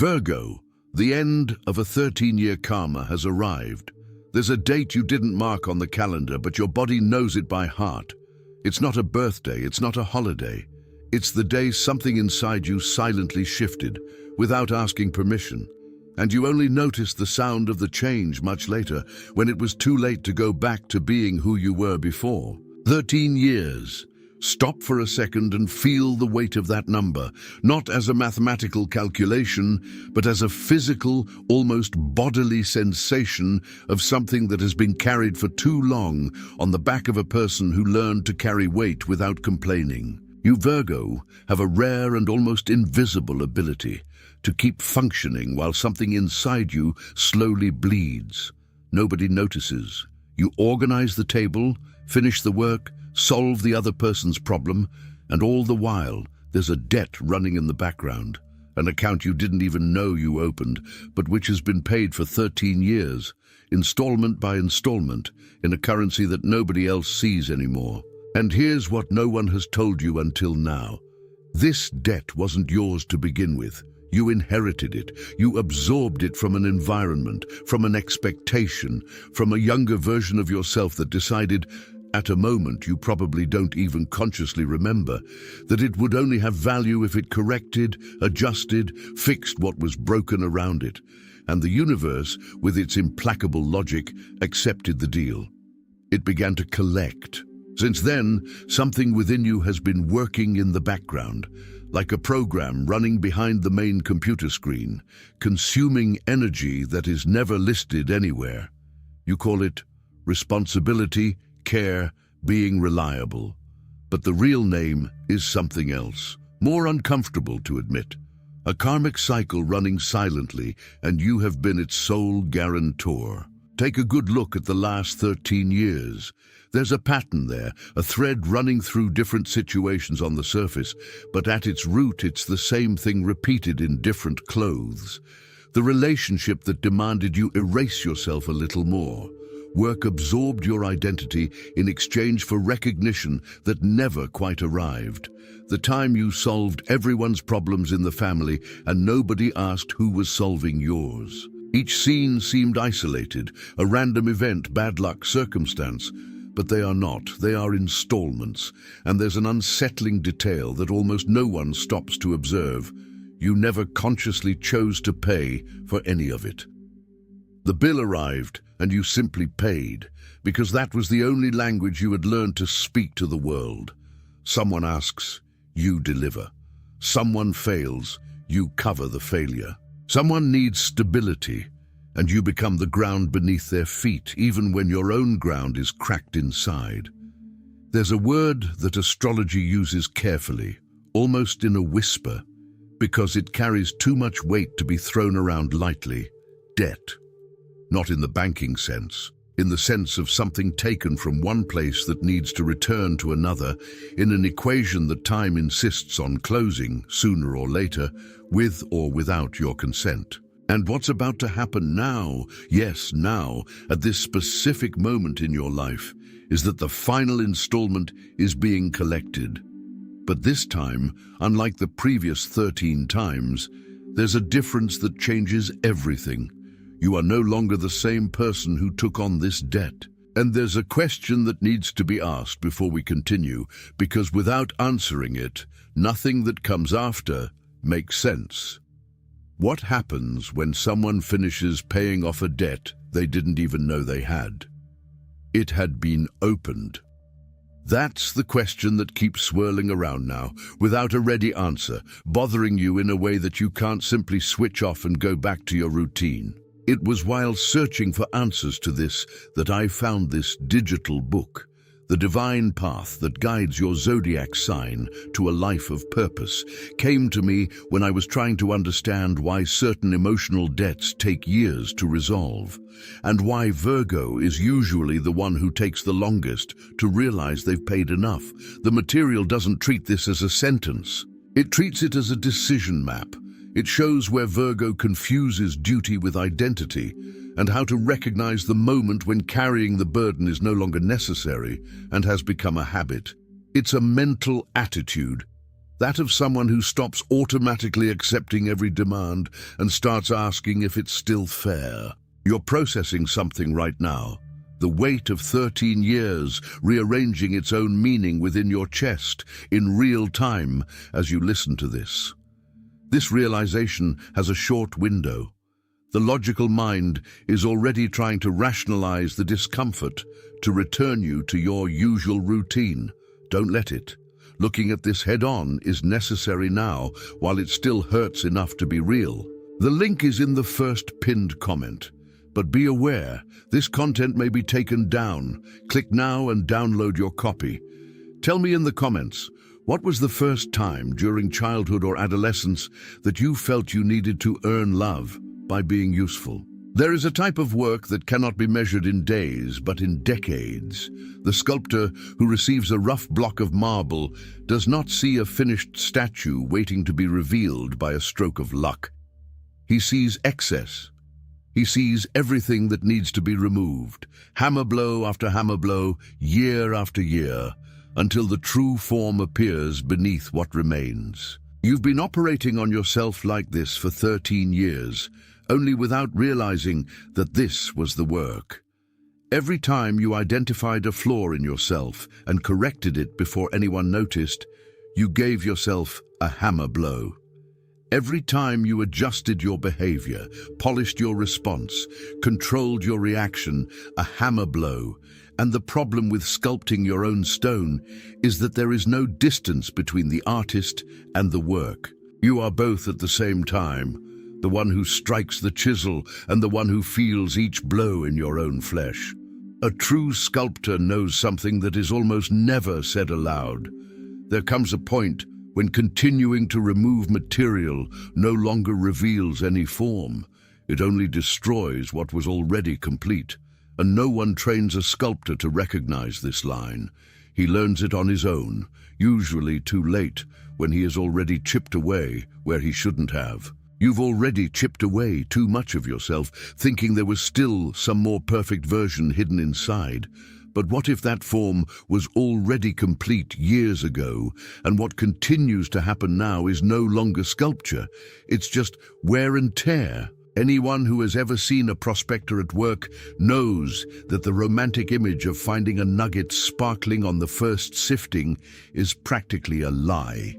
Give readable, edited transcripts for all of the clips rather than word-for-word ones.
Virgo, the end of a 13-year karma has arrived. There's a date you didn't mark on the calendar, but your body knows it by heart. It's not a birthday, it's not a holiday. It's the day something inside you silently shifted, without asking permission. And you only noticed the sound of the change much later, when it was too late to go back to being who you were before. 13 years. Stop for a second and feel the weight of that number, not as a mathematical calculation, but as a physical, almost bodily sensation of something that has been carried for too long on the back of a person who learned to carry weight without complaining. You, Virgo, have a rare and almost invisible ability to keep functioning while something inside you slowly bleeds. Nobody notices. You organize the table, finish the work, solve the other person's problem, and all the while there's a debt running in the background, an account you didn't even know you opened, but which has been paid for 13 years, installment by installment, in a currency that nobody else sees anymore. And here's what no one has told you until now. This debt wasn't yours to begin with. You inherited it. You absorbed it from an environment, from an expectation, from a younger version of yourself that decided, at a moment you probably don't even consciously remember, that it would only have value if it corrected, adjusted, fixed what was broken around it. And the universe, with its implacable logic, accepted the deal. It began to collect. Since then, something within you has been working in the background, like a program running behind the main computer screen, consuming energy that is never listed anywhere. You call it responsibility, care, being reliable. But the real name is something else, more uncomfortable to admit. A karmic cycle running silently, and you have been its sole guarantor. Take a good look at the last 13 years. There's a pattern there, a thread running through different situations on the surface, but at its root it's the same thing repeated in different clothes. The relationship that demanded you erase yourself a little more. Work absorbed your identity in exchange for recognition that never quite arrived. The time you solved everyone's problems in the family and nobody asked who was solving yours. Each scene seemed isolated, a random event, bad luck, circumstance. But they are not. They are installments, and there's an unsettling detail that almost no one stops to observe. You never consciously chose to pay for any of it. The bill arrived, and you simply paid, because that was the only language you had learned to speak to the world. Someone asks, you deliver. Someone fails, you cover the failure. Someone needs stability, and you become the ground beneath their feet, even when your own ground is cracked inside. There's a word that astrology uses carefully, almost in a whisper, because it carries too much weight to be thrown around lightly: debt. Not in the banking sense, in the sense of something taken from one place that needs to return to another, in an equation that time insists on closing, sooner or later, with or without your consent. And what's about to happen now, yes, now, at this specific moment in your life, is that the final installment is being collected. But this time, unlike the previous 13 times, there's a difference that changes everything. You are no longer the same person who took on this debt. And there's a question that needs to be asked before we continue, because without answering it, nothing that comes after makes sense. What happens when someone finishes paying off a debt they didn't even know they had? It had been opened. That's the question that keeps swirling around now, without a ready answer, bothering you in a way that you can't simply switch off and go back to your routine. It was while searching for answers to this that I found this digital book, The Divine Path That Guides Your Zodiac Sign to a Life of Purpose, came to me when I was trying to understand why certain emotional debts take years to resolve, and why Virgo is usually the one who takes the longest to realize they've paid enough. The material doesn't treat this as a sentence. It treats it as a decision map. It shows where Virgo confuses duty with identity, and how to recognize the moment when carrying the burden is no longer necessary and has become a habit. It's a mental attitude That of someone who stops automatically accepting every demand and starts asking if it's still fair. You're processing something right now. The weight of 13 years rearranging its own meaning within your chest in real time as you listen to this. This realization has a short window. The logical mind is already trying to rationalize the discomfort to return you to your usual routine. Don't let it. Looking at this head-on is necessary now, while it still hurts enough to be real. The link is in the first pinned comment. But be aware, this content may be taken down. Click now and download your copy. Tell me in the comments, what was the first time during childhood or adolescence that you felt you needed to earn love by being useful? There is a type of work that cannot be measured in days, but in decades. The sculptor who receives a rough block of marble does not see a finished statue waiting to be revealed by a stroke of luck. He sees excess. He sees everything that needs to be removed, hammer blow after hammer blow, year after year, until the true form appears beneath what remains. You've been operating on yourself like this for 13 years, only without realizing that this was the work. Every time you identified a flaw in yourself and corrected it before anyone noticed, you gave yourself a hammer blow. Every time you adjusted your behavior, polished your response, controlled your reaction, a hammer blow. And the problem with sculpting your own stone is that there is no distance between the artist and the work. You are both at the same time, the one who strikes the chisel and the one who feels each blow in your own flesh. A true sculptor knows something that is almost never said aloud. There comes a point when continuing to remove material no longer reveals any form. It only destroys what was already complete. And no one trains a sculptor to recognize this line. He learns it on his own, usually too late, when he has already chipped away where he shouldn't have. You've already chipped away too much of yourself, thinking there was still some more perfect version hidden inside. But what if that form was already complete years ago, and what continues to happen now is no longer sculpture? It's just wear and tear. Anyone who has ever seen a prospector at work knows that the romantic image of finding a nugget sparkling on the first sifting is practically a lie.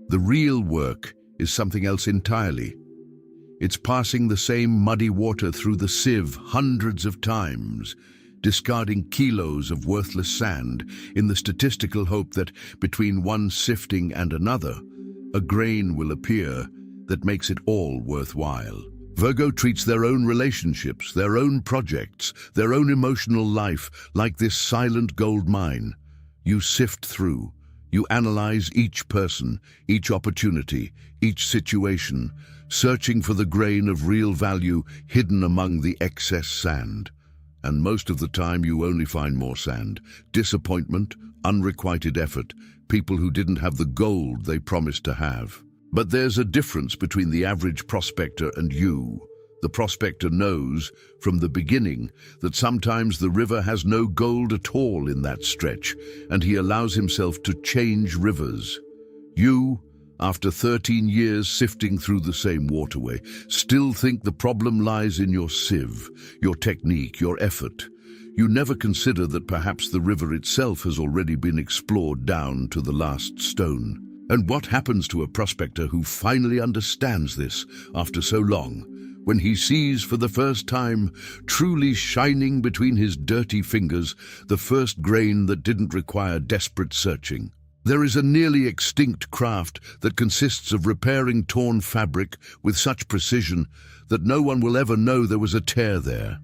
The real work is something else entirely. It's passing the same muddy water through the sieve hundreds of times, discarding kilos of worthless sand in the statistical hope that between one sifting and another, a grain will appear that makes it all worthwhile. Virgo treats their own relationships, their own projects, their own emotional life like this silent gold mine. You sift through, you analyze each person, each opportunity, each situation, searching for the grain of real value hidden among the excess sand. And most of the time you only find more sand, disappointment, unrequited effort, people who didn't have the gold they promised to have. But there's a difference between the average prospector and you. The prospector knows from the beginning that sometimes the river has no gold at all in that stretch, and he allows himself to change rivers. You, after 13 years sifting through the same waterway, still think the problem lies in your sieve, your technique, your effort. You never consider that perhaps the river itself has already been explored down to the last stone. And what happens to a prospector who finally understands this after so long, when he sees for the first time, truly shining between his dirty fingers, the first grain that didn't require desperate searching? There is a nearly extinct craft that consists of repairing torn fabric with such precision that no one will ever know there was a tear there.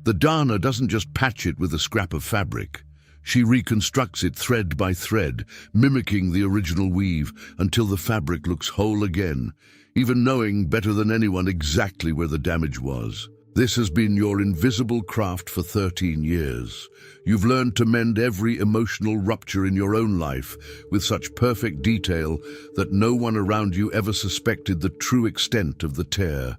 The darner doesn't just patch it with a scrap of fabric. She reconstructs it thread by thread, mimicking the original weave until the fabric looks whole again, even knowing better than anyone exactly where the damage was. This has been your invisible craft for 13 years. You've learned to mend every emotional rupture in your own life with such perfect detail that no one around you ever suspected the true extent of the tear,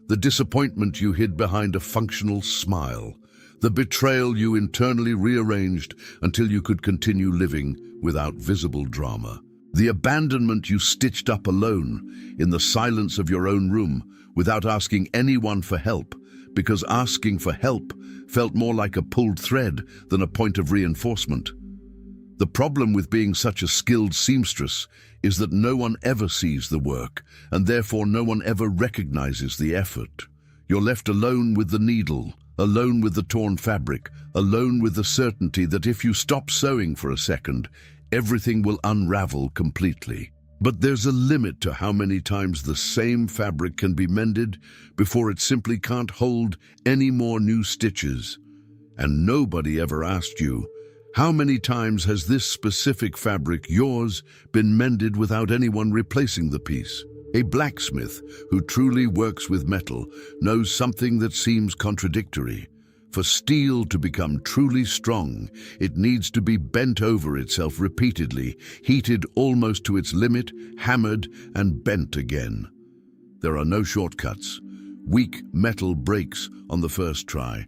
the disappointment you hid behind a functional smile, the betrayal you internally rearranged until you could continue living without visible drama. The abandonment you stitched up alone, in the silence of your own room, without asking anyone for help, because asking for help felt more like a pulled thread than a point of reinforcement. The problem with being such a skilled seamstress is that no one ever sees the work, and therefore no one ever recognizes the effort. You're left alone with the needle, alone with the torn fabric, alone with the certainty that if you stop sewing for a second, everything will unravel completely. But there's a limit to how many times the same fabric can be mended before it simply can't hold any more new stitches. And nobody ever asked you, how many times has this specific fabric, yours, been mended without anyone replacing the piece? A blacksmith who truly works with metal knows something that seems contradictory. For steel to become truly strong, it needs to be bent over itself repeatedly, heated almost to its limit, hammered and bent again. There are no shortcuts. Weak metal breaks on the first try.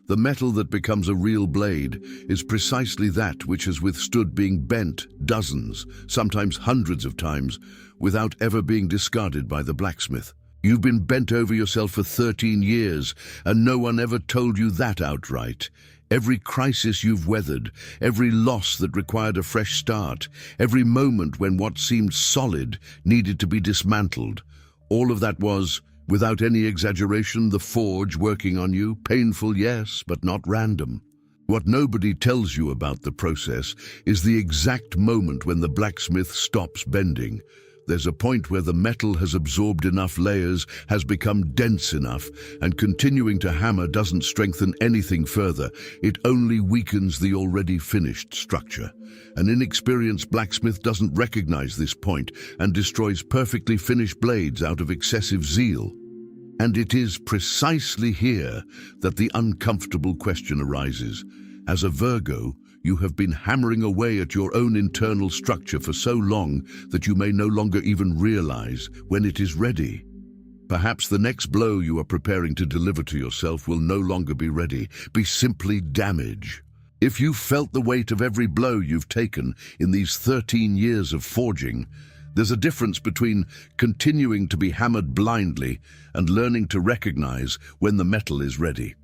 The metal that becomes a real blade is precisely that which has withstood being bent dozens, sometimes hundreds of times, without ever being discarded by the blacksmith. You've been bent over yourself for 13 years, and no one ever told you that outright. Every crisis you've weathered, every loss that required a fresh start, every moment when what seemed solid needed to be dismantled, all of that was, without any exaggeration, the forge working on you. Painful, yes, but not random. What nobody tells you about the process is the exact moment when the blacksmith stops bending. There's a point where the metal has absorbed enough layers, has become dense enough, and continuing to hammer doesn't strengthen anything further. It only weakens the already finished structure. An inexperienced blacksmith doesn't recognize this point and destroys perfectly finished blades out of excessive zeal. And it is precisely here that the uncomfortable question arises. As a Virgo, you have been hammering away at your own internal structure for so long that you may no longer even realize when it is ready. Perhaps the next blow you are preparing to deliver to yourself will no longer be ready, be simply damage. If you felt the weight of every blow you've taken in these 13 years of forging, there's a difference between continuing to be hammered blindly and learning to recognize when the metal is ready.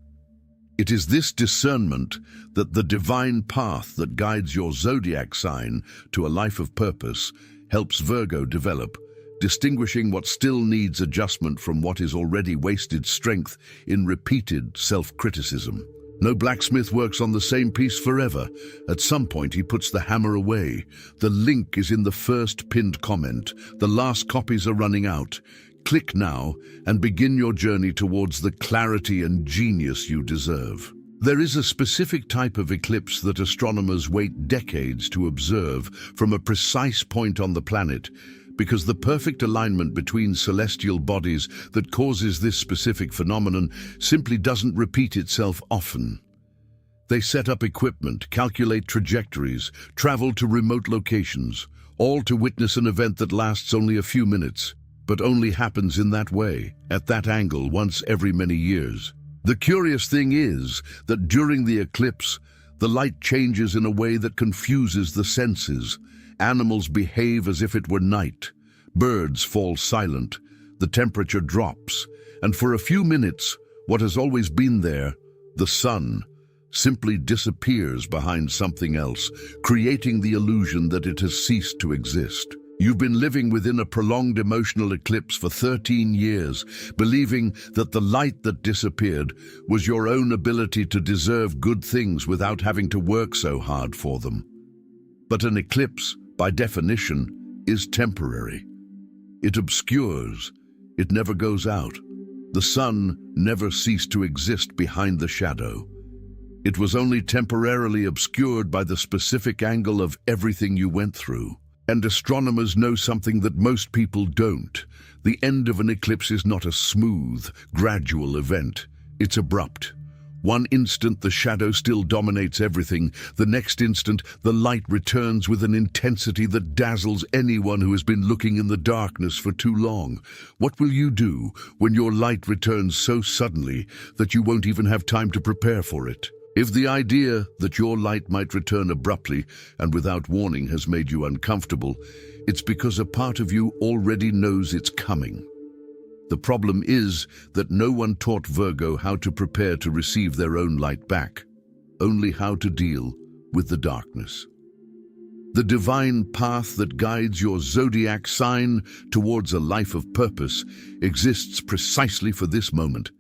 It is this discernment that the divine path that guides your zodiac sign to a life of purpose helps Virgo develop, distinguishing what still needs adjustment from what is already wasted strength in repeated self-criticism. No blacksmith works on the same piece forever. At some point he puts the hammer away. The link is in the first pinned comment. The last copies are running out. Click now and begin your journey towards the clarity and genius you deserve. There is a specific type of eclipse that astronomers wait decades to observe from a precise point on the planet, because the perfect alignment between celestial bodies that causes this specific phenomenon simply doesn't repeat itself often. They set up equipment, calculate trajectories, travel to remote locations, all to witness an event that lasts only a few minutes, but only happens in that way, at that angle, once every many years. The curious thing is that during the eclipse, the light changes in a way that confuses the senses. Animals behave as if it were night. Birds fall silent. The temperature drops. And for a few minutes, what has always been there, the sun, simply disappears behind something else, creating the illusion that it has ceased to exist. You've been living within a prolonged emotional eclipse for 13 years, believing that the light that disappeared was your own ability to deserve good things without having to work so hard for them. But an eclipse, by definition, is temporary. It obscures. It never goes out. The sun never ceased to exist behind the shadow. It was only temporarily obscured by the specific angle of everything you went through. And astronomers know something that most people don't. The end of an eclipse is not a smooth, gradual event. It's abrupt. One instant the shadow still dominates everything. The next instant the light returns with an intensity that dazzles anyone who has been looking in the darkness for too long. What will you do when your light returns so suddenly that you won't even have time to prepare for it? If the idea that your light might return abruptly and without warning has made you uncomfortable, it's because a part of you already knows it's coming. The problem is that no one taught Virgo how to prepare to receive their own light back, only how to deal with the darkness. The divine path that guides your zodiac sign towards a life of purpose exists precisely for this moment.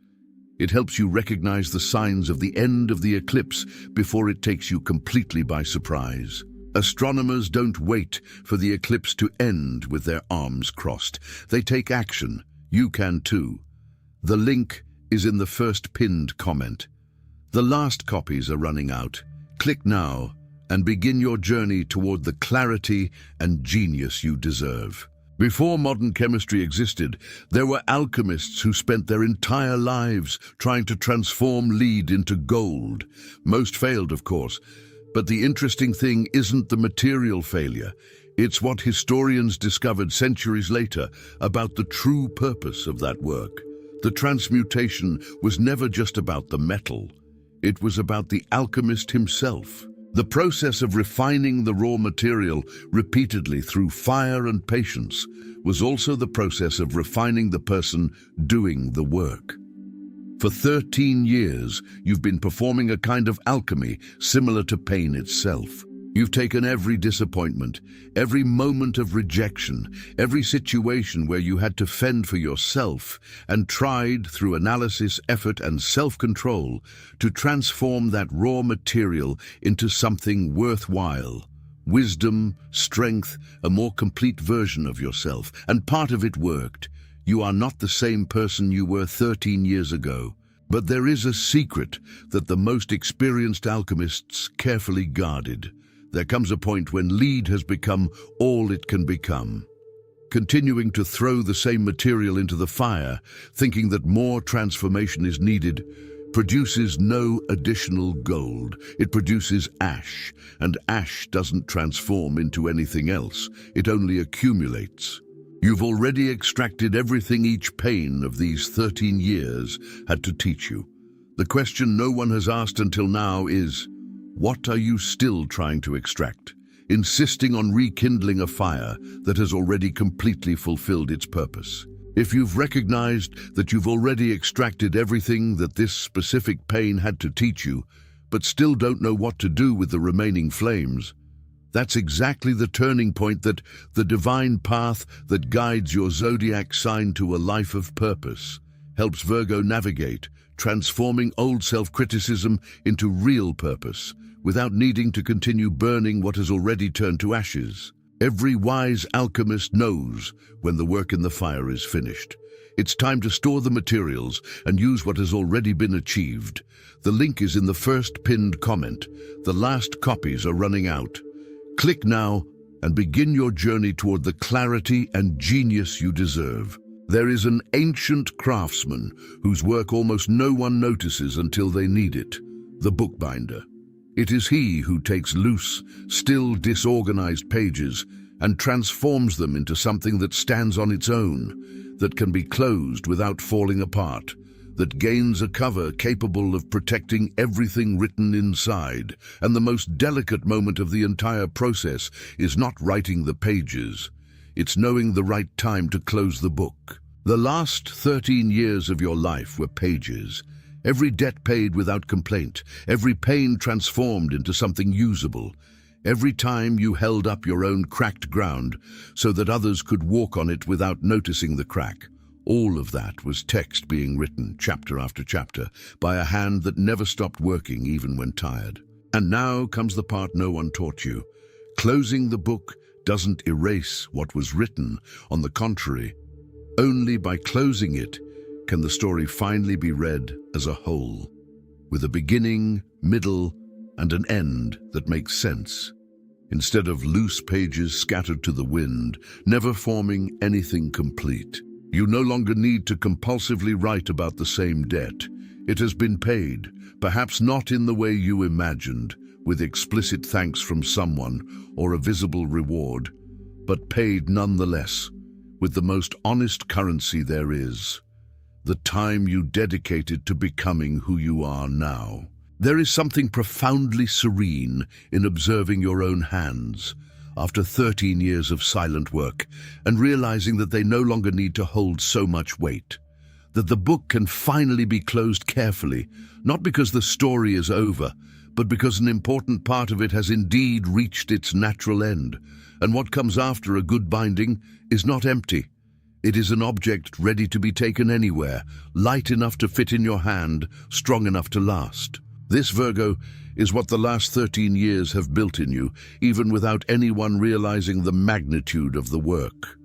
It helps you recognize the signs of the end of the eclipse before it takes you completely by surprise. Astronomers don't wait for the eclipse to end with their arms crossed. They take action. You can too. The link is in the first pinned comment. The last copies are running out. Click now and begin your journey toward the clarity and genius you deserve. Before modern chemistry existed, there were alchemists who spent their entire lives trying to transform lead into gold. Most failed, of course, but the interesting thing isn't the material failure. It's what historians discovered centuries later about the true purpose of that work. The transmutation was never just about the metal. It was about the alchemist himself. The process of refining the raw material repeatedly through fire and patience was also the process of refining the person doing the work. For 13 years, you've been performing a kind of alchemy similar to pain itself. You've taken every disappointment, every moment of rejection, every situation where you had to fend for yourself, and tried, through analysis, effort, and self-control, to transform that raw material into something worthwhile. Wisdom, strength, a more complete version of yourself, and part of it worked. You are not the same person you were 13 years ago. But there is a secret that the most experienced alchemists carefully guarded. There comes a point when lead has become all it can become. Continuing to throw the same material into the fire, thinking that more transformation is needed, produces no additional gold. It produces ash, and ash doesn't transform into anything else. It only accumulates. You've already extracted everything each pain of these 13 years had to teach you. The question no one has asked until now is, what are you still trying to extract? Insisting on rekindling a fire that has already completely fulfilled its purpose. If you've recognized that you've already extracted everything that this specific pain had to teach you, but still don't know what to do with the remaining flames, that's exactly the turning point that the divine path that guides your zodiac sign to a life of purpose helps Virgo navigate, transforming old self-criticism into real purpose, without needing to continue burning what has already turned to ashes. Every wise alchemist knows when the work in the fire is finished. It's time to store the materials and use what has already been achieved. The link is in the first pinned comment. The last copies are running out. Click now and begin your journey toward the clarity and genius you deserve. There is an ancient craftsman whose work almost no one notices until they need it, the bookbinder. It is he who takes loose, still disorganized pages and transforms them into something that stands on its own, that can be closed without falling apart, that gains a cover capable of protecting everything written inside. And the most delicate moment of the entire process is not writing the pages. It's knowing the right time to close the book. The last 13 years of your life were pages. Every debt paid without complaint, every pain transformed into something usable, every time you held up your own cracked ground so that others could walk on it without noticing the crack. All of that was text being written, chapter after chapter, by a hand that never stopped working even when tired. And now comes the part no one taught you. Closing the book doesn't erase what was written. On the contrary, only by closing it can the story finally be read as a whole, with a beginning, middle, and an end that makes sense, instead of loose pages scattered to the wind, never forming anything complete. You no longer need to compulsively write about the same debt. It has been paid, perhaps not in the way you imagined, with explicit thanks from someone or a visible reward, but paid nonetheless, with the most honest currency there is, the time you dedicated to becoming who you are now. There is something profoundly serene in observing your own hands after 13 years of silent work and realizing that they no longer need to hold so much weight. That the book can finally be closed carefully, not because the story is over, but because an important part of it has indeed reached its natural end, and what comes after a good binding is not empty. It is an object ready to be taken anywhere, light enough to fit in your hand, strong enough to last. This, Virgo, is what the last 13 years have built in you, even without anyone realizing the magnitude of the work.